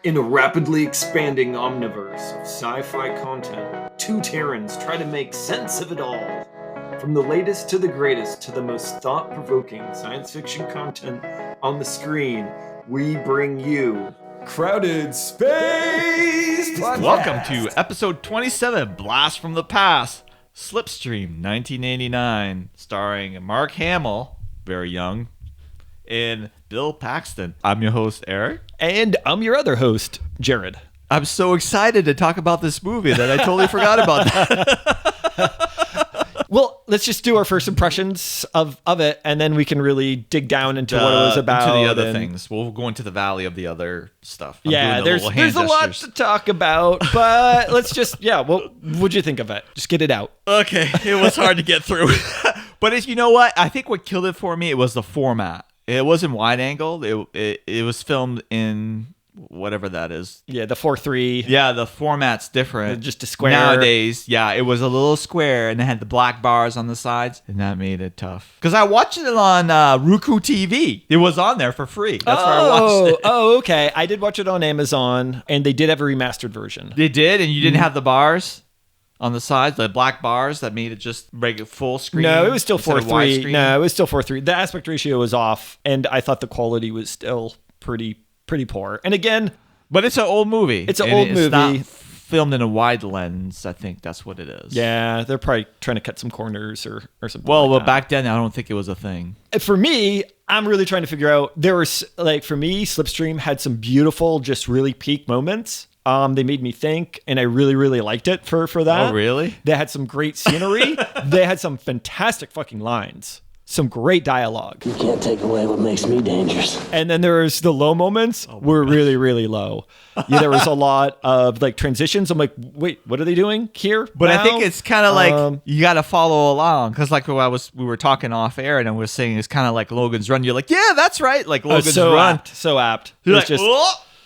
In a rapidly expanding omniverse of sci-fi content, two Terrans try to make sense of it all. From the latest to the greatest to the most thought-provoking science fiction content on the screen, we bring you Crowded Space Podcast. Welcome to episode 27, Blast from the Past, Slipstream, 1989, starring Mark Hamill, very young, and Bill Paxton. I'm your host, Eric. And I'm your other host, Jared. I'm so excited to talk about this movie that I totally forgot about that. Well, let's just do our first impressions of it, and then we can really dig down into what it was about. Into the other things. We'll go into the valley of the other stuff. There's a lot to talk about, but let's just, what'd you think of it? Just get it out. Okay, it was hard to get through. But you know what? I think what killed it for me, it was the format. It wasn't wide angle. It was filmed in whatever that is. Yeah, the 4:3. Yeah, the format's different. Just a square. Nowadays, yeah, it was a little square and it had the black bars on the sides, and that made it tough. Because I watched it on Roku TV. It was on there for free. That's where I watched it. Oh, okay. I did watch it on Amazon, and they did have a remastered version. They did, and you didn't have the bars on the sides, the black bars that made it just regular full screen? No, it was still 4:3. No, it was still 4:3. The aspect ratio was off, and I thought the quality was still pretty poor. And again, but it's an old movie. It's not filmed in a wide lens. I think that's what it is. Yeah, they're probably trying to cut some corners or something. Well, back then I don't think it was a thing. For me, I'm really trying to figure out. There was for me, Slipstream had some beautiful, just really peak moments. They made me think, and I really, really liked it for that. Oh, really? They had some great scenery. They had some fantastic fucking lines. Some great dialogue. You can't take away what makes me dangerous. And then there's the low moments were really, really low. Yeah, there was a lot of transitions. I'm like, wait, what are they doing here? But now? I think it's kind of like you got to follow along, because we were talking off air and I was saying it's kind of like Logan's Run. You're like, yeah, that's right, like Logan's Run. So apt. You're like,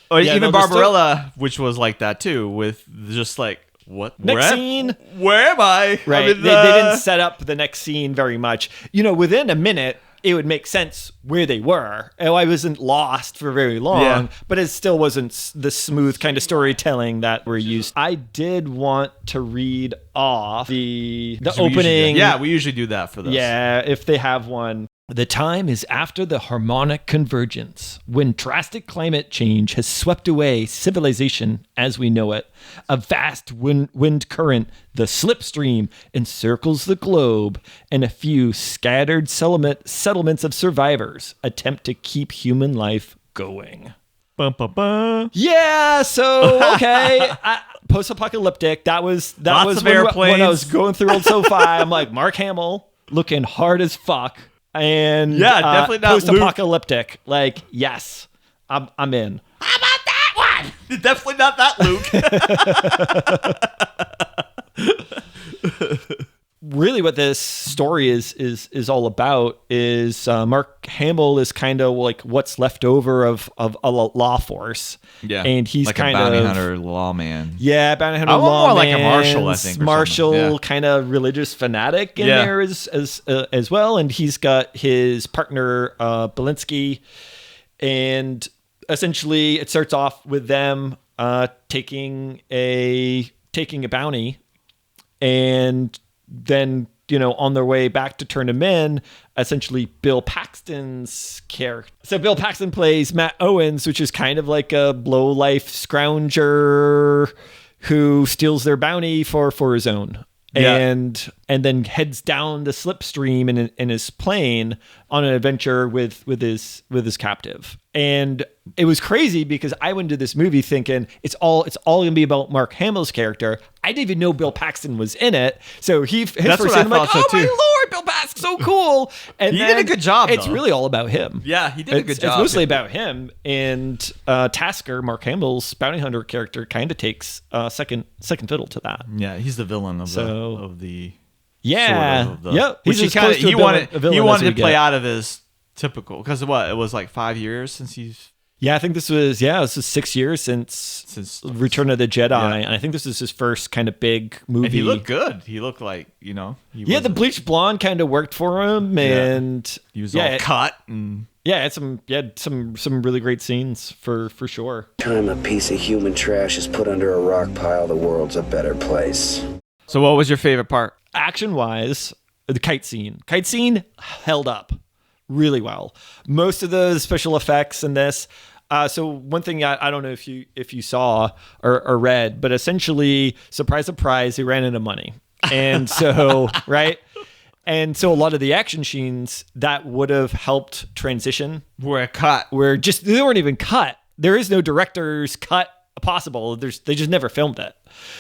or even Barbarella, which was like that too, with just like. What? Next scene. Where am I? Right. They didn't set up the next scene very much. Within a minute, it would make sense where they were. I wasn't lost for very long, but it still wasn't the smooth kind of storytelling that we're used. I did want to read off the opening. We usually do that for this. Yeah, if they have one. The time is after the harmonic convergence, when drastic climate change has swept away civilization as we know it. A vast wind current, the Slipstream, encircles the globe, and a few scattered settlements of survivors attempt to keep human life going. Bum, bum, bum. Yeah, so, okay. Post-apocalyptic. That was when I was going through old SoFi. I'm like, Mark Hamill, looking hard as fuck. And definitely not post-apocalyptic. Luke. Like, yes, I'm in. How about that one? Definitely not that Luke. Really, what this story is all about is Mark Hamill is kind of like what's left over of a law force. Yeah, and he's like kind a bounty of hunter lawman. Yeah, bounty hunter lawman. More like a marshal, I think. Marshal, kind of religious fanatic in there as well. And he's got his partner Belinsky, and essentially it starts off with them taking a bounty, and then, on their way back to turn him in, essentially Bill Paxton's character. So Bill Paxton plays Matt Owens, which is kind of like a low-life scrounger who steals their bounty for his own. Yeah. And then heads down the Slipstream in his plane on an adventure with his captive. And it was crazy because I went to this movie thinking it's all going to be about Mark Hamill's character. I didn't even know Bill Paxton was in it. So his That's first what scene, I'm like, so oh too. my lord, Bill Paxton, so cool. And he did a good job. It's really all about him. Yeah, he did a good job. It's mostly about him. And Tasker, Mark Hamill's bounty hunter character, kind of takes second fiddle to that. Yeah, he's the villain of the. Yeah. Sort of the, yep. Which he wanted to play out of his typical, because it was like 5 years since he's. Yeah, I think this was 6 years since Return of the Jedi, and I think this is his first kind of big movie. And he looked good. He looked like, the bleached blonde kind of worked for him, and he was all cut and Yeah, had some really great scenes for sure. Time a piece of human trash is put under a rock pile, the world's a better place. So what was your favorite part? Action-wise, the kite scene. Kite scene held up really well. Most of the special effects in this. So one thing I don't know if you saw or read, but essentially, surprise, surprise, they ran out of money. And so, right? And so a lot of the action scenes that would have helped transition Were cut. they weren't even cut. There is no director's cut possible. They just never filmed it.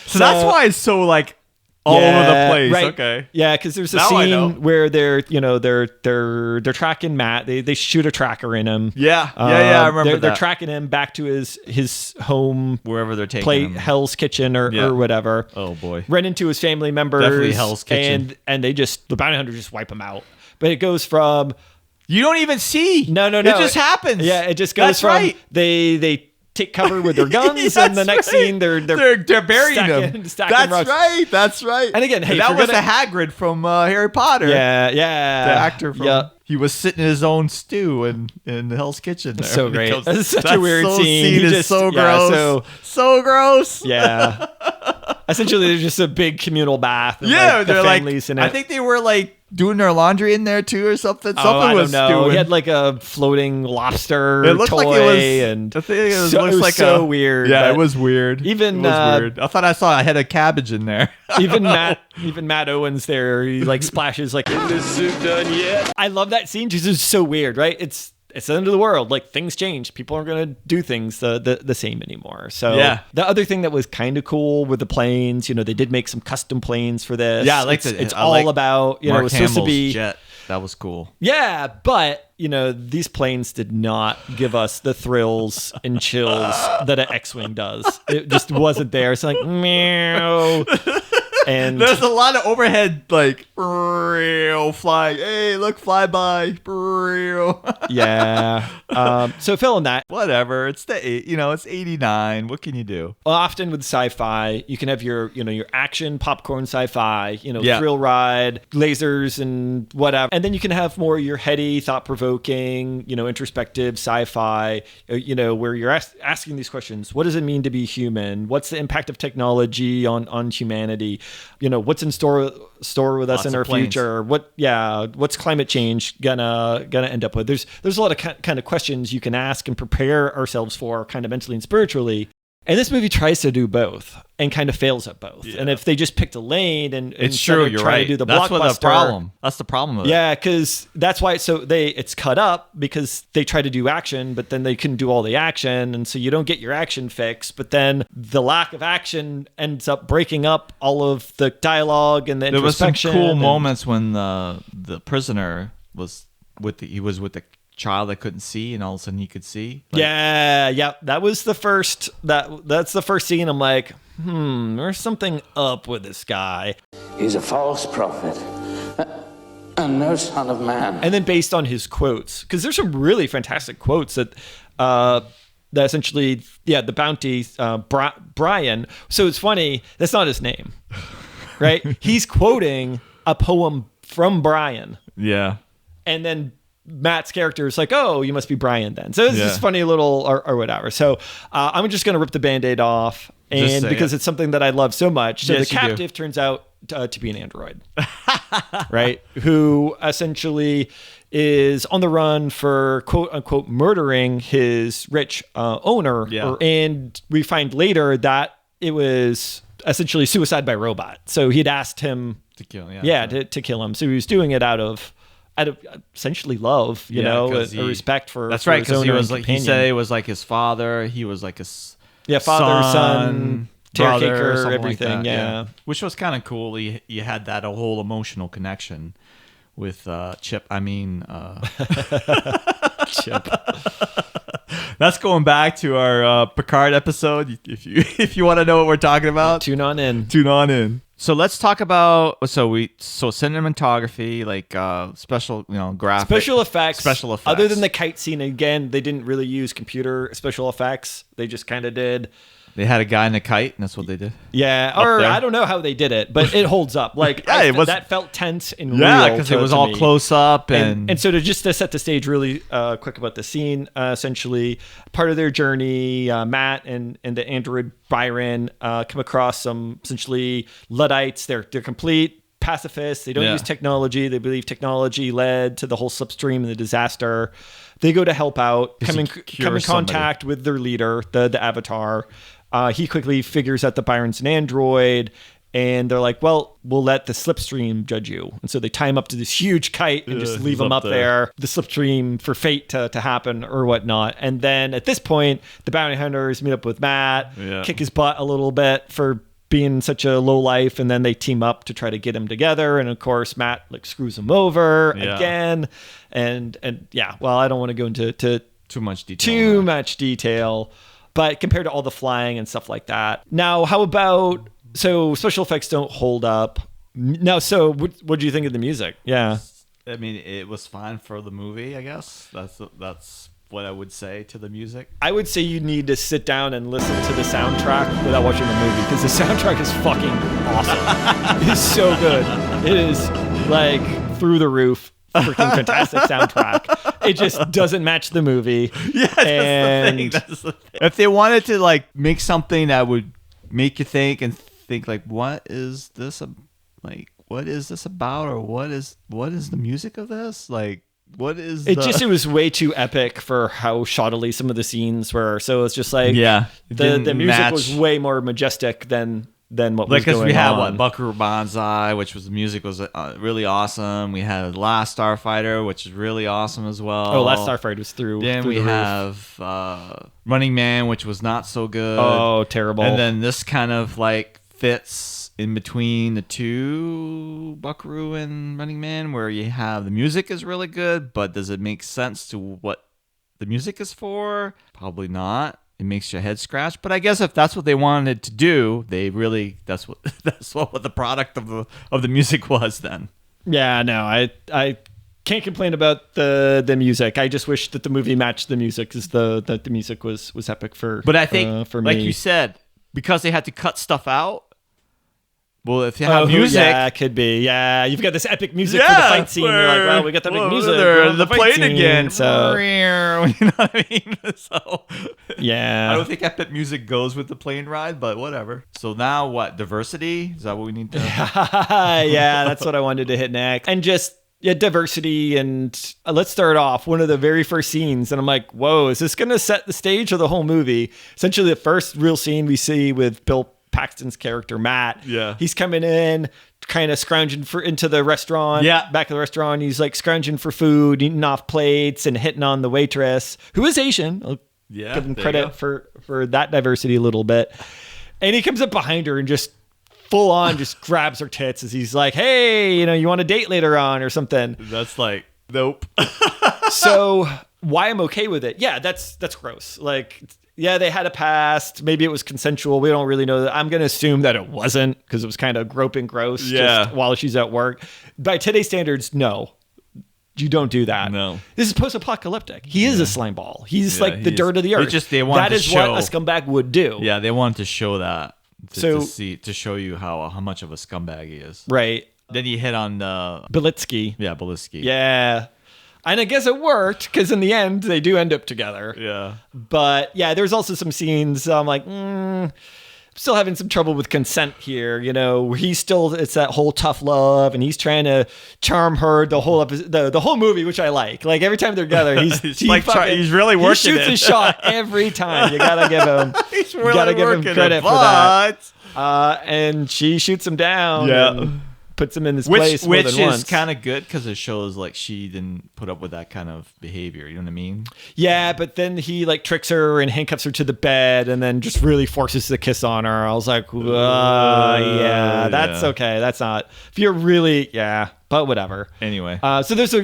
So that's why it's so like all over the place. Right. Okay. Yeah, because there's a Now I know. scene where they're tracking Matt. They shoot a tracker in him. Yeah. I remember They're that. tracking him back to his home, Wherever they're taking play him. Hell's Kitchen or whatever. Oh boy. Run into his family members. Definitely Hell's Kitchen. And they the bounty hunter just wipe him out. But it goes from You don't even see. no. It just happens. Yeah, it just goes That's from right. They take cover with their guns, and the That's next right. scene they're burying stacking- him. stacking That's rocks. right. That's right. And again, hey, that if was you're the Hagrid from Harry Potter. Yeah. The actor from. Yeah. He was sitting in his own stew in Hell's Kitchen. There. So great. Because That's such a weird scene. He Is just- so yeah, gross. So gross. Yeah. Essentially, there's just a big communal bath. And Yeah, like, the they're like. families in it. I think they were like doing their laundry in there too, or something. Oh, Something I was don't know. doing. He had like a floating lobster It looked toy, like it was. and I think it so, looks it was like so weird. Yeah, but it was weird. Even, it was weird. I thought I saw a head of cabbage in there. even Matt Owens there. He like splashes like. Is this suit done yet? I love that scene. Just it's so weird, right? It's the end of the world. Like things change. People aren't going to do things the same anymore. So Yeah. The other thing that was kind of cool with the planes, they did make some custom planes for this. Yeah, I liked it's, it. It's I all like about it Mark was supposed to Hamill's be jet. That was cool. Yeah, but these planes did not give us the thrills and chills that an X-wing does. It just wasn't there. It's like meow. And There's a lot of overhead like flying. Hey, look, fly by. yeah. So Phil, in that Whatever. It's it's 89. What can you do? often with sci-fi, you can have your action popcorn sci-fi, Yeah. thrill ride, lasers and whatever, and then you can have more your heady, thought-provoking, introspective sci-fi, where you're asking these questions: what does it mean to be human? What's the impact of technology on humanity? What's in store with us Lots in of our planes. future? What's climate change gonna end up with? There's a lot of kind of questions you can ask and prepare ourselves for, kind of mentally and spiritually. And this movie tries to do both and kind of fails at both. Yeah. And if they just picked a lane and It's instead true. of You're trying right. to do the That's blockbuster, what the problem. That's the problem with it. yeah, because that's why. So it's cut up because they try to do action, but then they couldn't do all the action, and so you don't get your action fix. But then the lack of action ends up breaking up all of the dialogue and the There was some introspection. cool and- moments when the prisoner was with the child that couldn't see, and all of a sudden he could see. Like, Yeah, that was the first. That's the first scene. I'm like, there's something up with this guy. He's a false prophet and no son of man. And then based on his quotes, because there's some really fantastic quotes that essentially, the bounty, Brian. So it's funny, that's not his name, right? He's quoting a poem from Brian. Yeah. And then Matt's character is like, oh, you must be Brian then. So it's Yeah. just funny little or whatever. So I'm just going to rip the Band-Aid off. Just And say because it. it's something that I love so much. So Yes, the you do. captive turns out to be an android, right? Who essentially is on the run for quote unquote murdering his rich owner. Yeah. And we find later that it was essentially suicide by robot. So he'd asked him To kill. to kill him. So he was doing it out of essentially love, Yeah, a 'cause he- respect for. That's for right, his because he owner was and like he companion. said it was like his father. He was like his father, son, brother, caretaker, something like everything. that, yeah. Which was kind of cool. You had that whole emotional connection with Chip. I mean, Chip. that's going back to our Picard episode. If you want to know what we're talking about, Tune on in. tune on in. So let's talk about cinematography, like special, graphic Special effects. Special effects. Other than the kite scene, again, they didn't really use computer special effects. They just kind of did. They had a guy in a kite, and that's what they did. Yeah, Up or there. I don't know how they did it, but it holds up. Like that felt tense and real. Yeah, because it was all me. close up, and so to set the stage really quick about the scene. Essentially, part of their journey, Matt and the android Byron come across some essentially Luddites. They're complete pacifists. They don't use technology. They believe technology led to the whole Slipstream and the disaster. They go to help out, come in contact with their leader, the Avatar. He quickly figures out that Byron's an android, and they're like, well, we'll let the Slipstream judge you. And so they tie him up to this huge kite and just leave him up there. The Slipstream for fate to happen or whatnot. And then at this point, the bounty hunters meet up with Matt, kick his butt a little bit for being such a low life, and then they team up to try to get him together. And of course, Matt screws him over again. And well, I don't want to go into too much detail. But compared to all the flying and stuff like that. Now, how about, so special effects don't hold up. Now, so what do you think of the music? Yeah. I mean, it was fine for the movie, I guess. That's what I would say to the music. I would say you need to sit down and listen to the soundtrack without watching the movie, because the soundtrack is fucking awesome. It is so good. It is like through the roof. Freaking fantastic soundtrack. It just doesn't match the movie. Yeah, that's the thing. If they wanted to make something that would make you think what is this about, or what is the music of this? Like, what is it was way too epic for how shoddily some of the scenes were. So it's just like the music was way more majestic than what was going on. Because we had Buckaroo Banzai, the music was really awesome. We had Last Starfighter, which is really awesome as well. Oh, Last Starfighter was through. Then we have Running Man, which was not so good. Oh, terrible. And then this kind of fits in between the two, Buckaroo and Running Man, where you have the music is really good, but does it make sense to what the music is for? Probably not. It makes your head scratch, but I guess if that's what they wanted to do, that's what the product of the music was then. Yeah, no, I can't complain about the music. I just wish that the movie matched the music, because the music was epic for. But I think, for me, like you said, because they had to cut stuff out. Well, if you have music, yeah, it could be. Yeah, you've got this epic music for the fight scene. You're like, well, we got the epic music. The plane again. So, you know what I mean? So, yeah, I don't think epic music goes with the plane ride, but whatever. So now, what? Diversity? Is that what we need to? Yeah, that's what I wanted to hit next, and just. Yeah, diversity, and let's start off one of the very first scenes, and I'm like, whoa, is this going to set the stage of the whole movie? Essentially, the first real scene we see with Bill Paxton's character, Matt. Yeah. He's coming in, kind of scrounging into the restaurant. Yeah. Back of the restaurant, he's scrounging for food, eating off plates, and hitting on the waitress, who is Asian. I'll give him credit for that diversity a little bit. And he comes up behind her and just full on just grabs her tits as he's like, hey, you want a date later on or something. That's nope. So why I'm okay with it? Yeah, that's gross. Yeah, they had a past. Maybe it was consensual. We don't really know that. I'm going to assume that it wasn't, because it was kind of groping gross just while she's at work. By today's standards, no. You don't do that. No. This is post-apocalyptic. He is a slime ball. He's the dirt of the earth. That is what a scumbag would do. Yeah, they wanted to show that. To show you how much of a scumbag he is. Right. Then you hit on Belitsky. Yeah, Belitsky. Yeah. And I guess it worked, because in the end, they do end up together. Yeah. But yeah, there's also some scenes I'm like, still having some trouble with consent here. It's that whole tough love, and he's trying to charm her the whole the whole movie, which I like. Like every time they're together, he's really working. He shoots a shot every time. You gotta give him. He's really give him credit for that. And she shoots him down. Yeah. And puts him in his place more which than once. Is kind of good, because it shows she didn't put up with that kind of behavior. You know what I mean? Yeah, but then he tricks her and handcuffs her to the bed, and then just really forces the kiss on her. I was like, yeah, that's okay. That's not if you're really but whatever. Anyway, so there's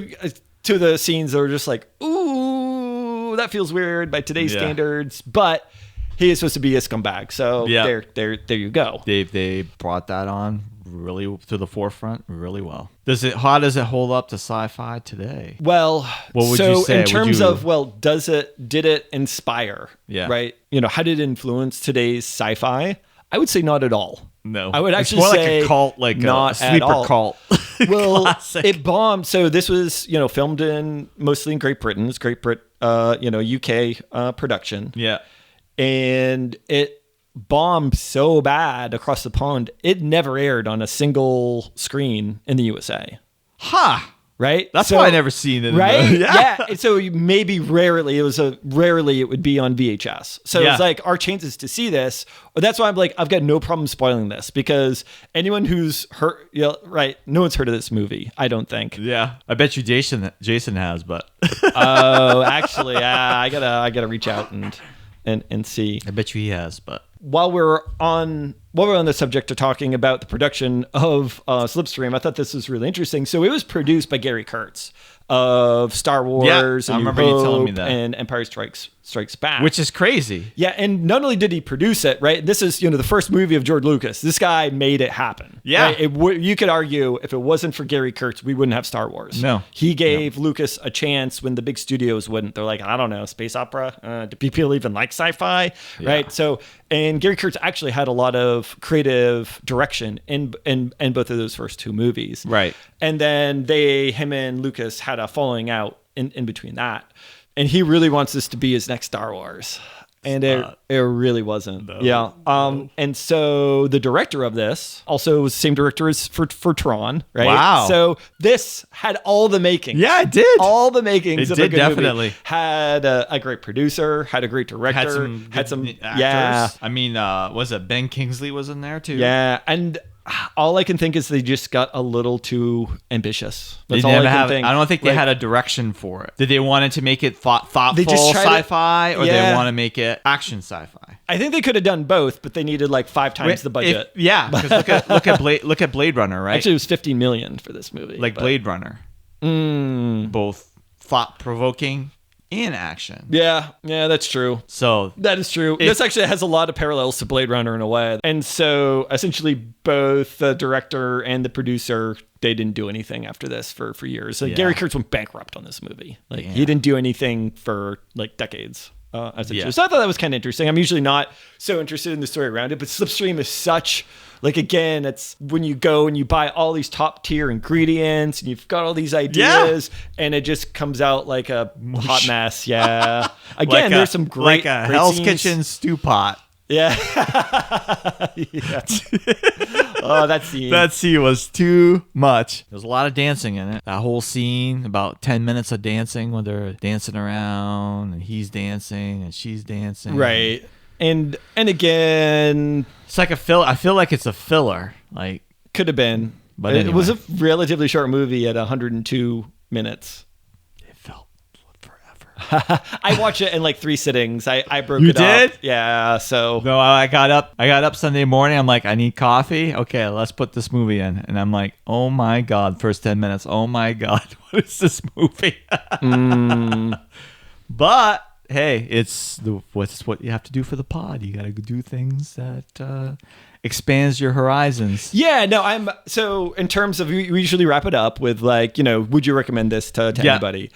two of the scenes that are just like, ooh, that feels weird by today's standards, but he is supposed to be a scumbag. So there you go. They brought that on really to the forefront really well. How does it hold up to sci-fi today? Well, What would so you say? in terms of, did it inspire? Yeah. Right. How did it influence today's sci-fi? I would say not at all. No, I would it's actually more say like a cult, like not a sleeper at all. cult. Well, Classic. it bombed. So this was, filmed mostly in Great Britain. It's UK production. Yeah. And it bombed so bad across the pond, it never aired on a single screen in the USA. Ha! Right? That's why I never seen it. Right? Yeah. And so maybe rarely it would be on VHS. So Yeah. it's like our chances to see this. That's why I'm like, I've got no problem spoiling this, because anyone who's heard, right? No one's heard of this movie, I don't think. Yeah. I bet you Jason has, but Oh, actually, I gotta reach out and see. I bet you he has, but While we're on the subject of talking about the production of Slipstream, I thought this was really interesting. So it was produced by Gary Kurtz of Star Wars I and New remember you telling me Hope that. and Empire Strikes Back. which is crazy. Yeah, and not only did he produce it, right? This is, the first movie of George Lucas. This guy made it happen. Yeah. Right? You could argue if it wasn't for Gary Kurtz, we wouldn't have Star Wars. No. He gave Lucas a chance when the big studios wouldn't. They're like, I don't know, space opera? Do people even like sci-fi? Right? So, and Gary Kurtz actually had a lot of creative direction in both of those first two movies. Right. And then him and Lucas had a falling out in between that. And he really wants this to be his next Star Wars. And it really wasn't. And so the director of this also was the same director as for Tron, right? Wow. So this had all the makings. Yeah, it did. All the makings It of a did, good definitely. movie. Had a great producer, had a great director, Had some actors. yeah. I mean, was it Ben Kingsley was in there too? Yeah, and all I can think is they just got a little too ambitious. That's They all never I can have. think. I don't think they Like, had a direction for it. Did they wanted to make it thoughtful They just tried to- sci-fi, or Yeah. they want to make it action sci-fi? I think they could have done both, but they needed like 5 times the budget. Because look at Blade Runner, right? Actually, it was $15 million for this movie. like but- Blade Runner, both thought-provoking and action. Yeah, that's true. So That is true. This actually has a lot of parallels to Blade Runner in a way. And so essentially both the director and the producer, they didn't do anything after this for years. Like Yeah. Gary Kurtz went bankrupt on this movie. Like Yeah. he didn't do anything for like decades. Essentially. Yeah. So I thought that was kind of interesting. I'm usually not so interested in the story around it, but Slipstream is such, like, again, it's when you go and you buy all these top tier ingredients and you've got all these ideas and it just comes out like a hot mess. Yeah. Again, there's some great, like a great Hell's scenes. Kitchen stew pot. Yeah. Yeah. Oh, that scene. That scene was too much. There's a lot of dancing in it. That whole scene, about 10 minutes of dancing when they're dancing around and he's dancing and she's dancing. Right. And again, It's like a fill. I feel like it's a filler. Like, could have been. But It was a anyway. relatively short movie at 102 minutes. it felt forever. I watched it in like 3 sittings. I broke You it up. did? Yeah, so No, I got up Sunday morning. I'm like, I need coffee. Okay, let's put this movie in. And I'm like, oh my God, first 10 minutes. Oh my God, what is this movie? But hey, what's what you have to do for the pod. You got to do things that expands your horizons. yeah, no, I'm so in terms of we usually wrap it up with like, would you recommend this to Yeah. anybody?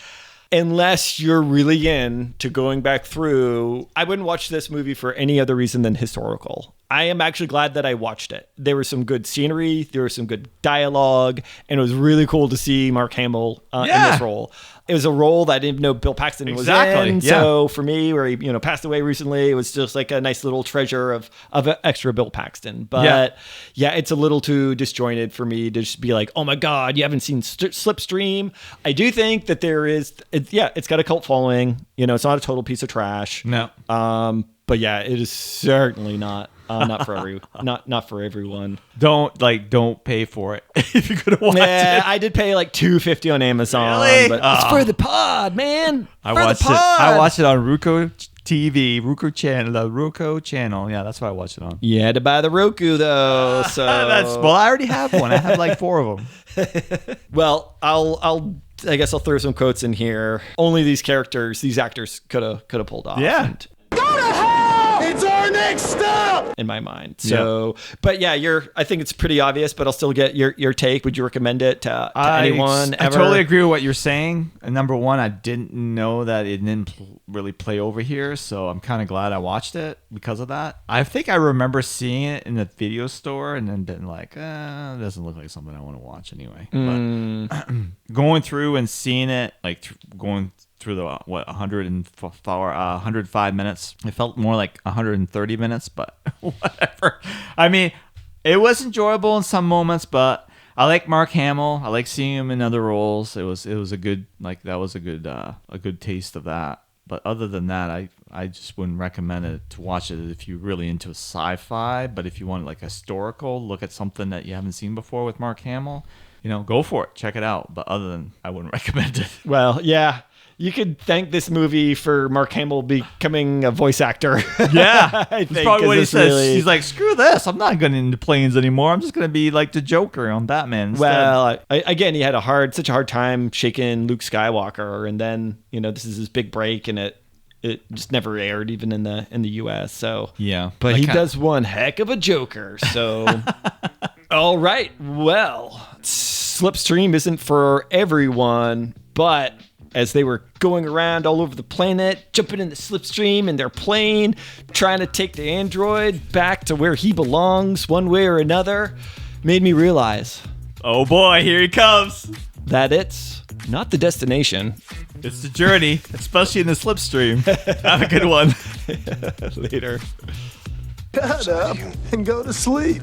Unless you're really into going back through, I wouldn't watch this movie for any other reason than historical. I am actually glad that I watched it. There was some good scenery, there was some good dialogue, and it was really cool to see Mark Hamill in this role. It was a role that I didn't know Bill Paxton was in. Yeah. So for me, where he passed away recently, it was just like a nice little treasure of extra Bill Paxton. But yeah, it's a little too disjointed for me to just be like, oh my God, you haven't seen Slipstream. I do think that it's got a cult following. It's not a total piece of trash. No. But yeah, it is certainly not not for everyone. Don't pay for it if you're gonna watch Yeah, it. I did pay like $2.50 on Amazon, Really? but it's for the pod, man. I For the watched it. pod. I watched it on Roku TV, Roku channel, the Roku channel. Yeah, that's what I watched it on. You had to buy the Roku though, so Well, I already have one. I have like 4 of them. well, I guess I'll throw some quotes in here. Only these actors could have pulled off. Yeah. And It's our name! in my mind. So, but yeah, I think it's pretty obvious, but I'll still get your take. Would you recommend it to anyone ever? I totally agree with what you're saying. And number one, I didn't know that it didn't really play over here, so I'm kind of glad I watched it because of that. I think I remember seeing it in the video store and then been like, it doesn't look like something I want to watch anyway. But going through and seeing it, like going through the 105 minutes, it felt more like 130 minutes, but whatever. I mean, it was enjoyable in some moments, but I like Mark Hamill. I like seeing him in other roles. It was a good, like, that was a good taste of that. But other than that, I just wouldn't recommend it to watch it if you're really into sci-fi. But if you want like historical, look at something that you haven't seen before with Mark Hamill, go for it, check it out. But other than, I wouldn't recommend it. Well, yeah. You could thank this movie for Mark Hamill becoming a voice actor. Yeah, I think that's probably what he says. really... He's like, screw this. I'm not going into planes anymore. I'm just going to be like the Joker on Batman instead. Well, again, he had such a hard time shaking Luke Skywalker, and then this is his big break, and it just never aired even in the U.S. So yeah, but he does one heck of a Joker. So all right, well, Slipstream isn't for everyone, but as they were going around all over the planet, jumping in the Slipstream in their plane, trying to take the android back to where he belongs one way or another, made me realize, oh boy, here he comes, that it's not the destination. It's the journey, especially in the Slipstream. Have a good one. Later. Shut up and go to sleep.